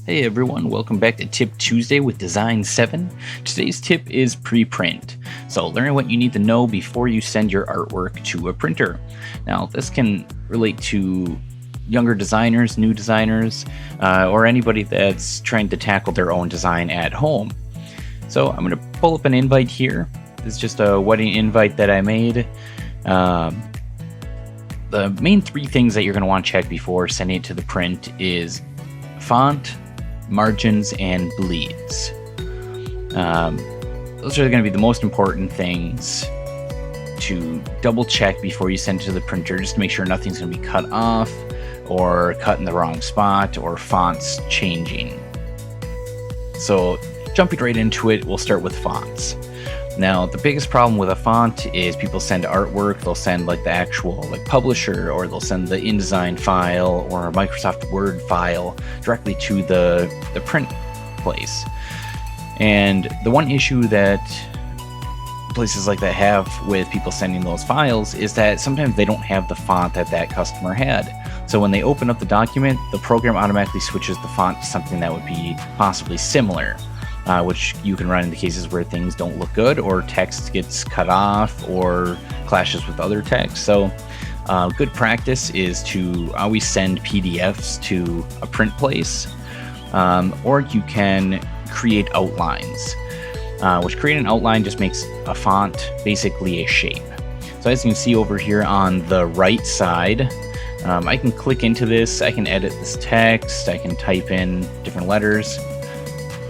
Hey everyone, welcome back to Tip Tuesday with Design 7. Today's tip is preprint. So learn what you need to know before you send your artwork to a printer. Now this can relate to younger designers, new designers, or anybody that's trying to tackle their own design at home. So I'm going to pull up an invite here. This is just a wedding invite that I made. The main three things that you're going to want to check before sending it to the print is font, margins, and bleeds. Those are going to be the most important things to double check before you send it to the printer, just to make sure nothing's going to be cut off or cut in the wrong spot or fonts changing. So jumping right into it, we'll start with fonts. Now, the biggest problem with a font is people send artwork, they'll send like the actual publisher, or they'll send the InDesign file or a Microsoft Word file directly to the print place. And the one issue that places like that have with people sending those files is that sometimes they don't have the font that customer had. So when they open up the document, the program automatically switches the font to something that would be possibly similar. Which you can run into cases where things don't look good, or text gets cut off or clashes with other text. So good practice is to always send PDFs to a print place, or you can create outlines, which create an outline just makes a font basically a shape. So as you can see over here on the right side, I can click into this, I can edit this text, I can type in different letters.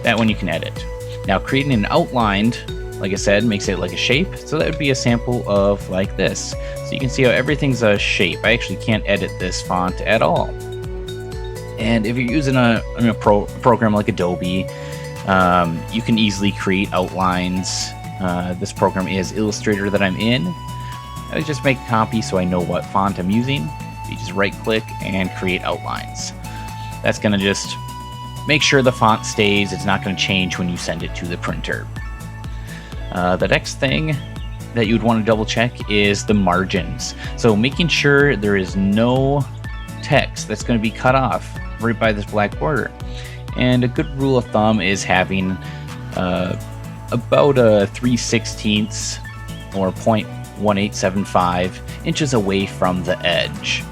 That one you can edit. Now creating an outline, like I said, makes it like a shape. So that would be a sample of like this. So you can see how everything's a shape. I actually can't edit this font at all. And if you're using a program like Adobe, you can easily create outlines. This program is Illustrator that I'm in. I just make a copy so I know what font I'm using. You just right click and create outlines. That's gonna just make sure the font stays. It's not going to change when you send it to the printer. The next thing that you'd want to double check is the margins. So making sure there is no text that's going to be cut off right by this black border. And a good rule of thumb is having about a 3/16 or 0.1875 inches away from the edge.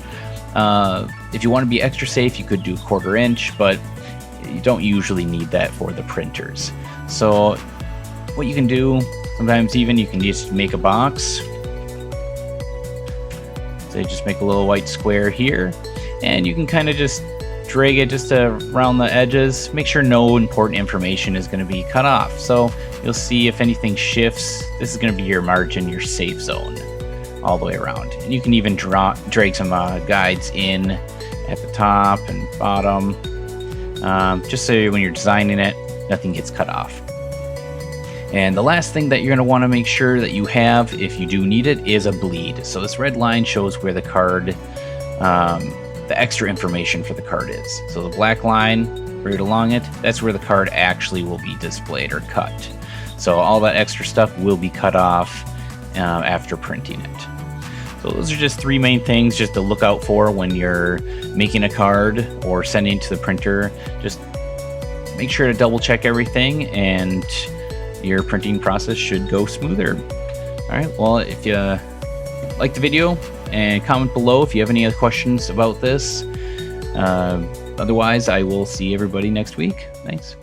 If you want to be extra safe, you could do 1/4 inch, but you don't usually need that for the printers. So what you can do, sometimes even you can just make a box. So just make a little white square here, and you can kind of just drag it just around the edges. Make sure no important information is going to be cut off. So you'll see if anything shifts, this is going to be your margin, your safe zone, all the way around. And you can even drag some guides in at the top and bottom. Just so when you're designing it, nothing gets cut off. And the last thing that you're going to want to make sure that you have, if you do need it, is a bleed. So this red line shows where the card, the extra information for the card is. So the black line right along it, that's where the card actually will be displayed or cut. So all that extra stuff will be cut off after printing it. So those are just three main things just to look out for when you're making a card or sending it to the printer. Just make sure to double check everything and your printing process should go smoother. All right, well, if you like the video, and comment below if you have any other questions about this. Otherwise, I will see everybody next week. Thanks.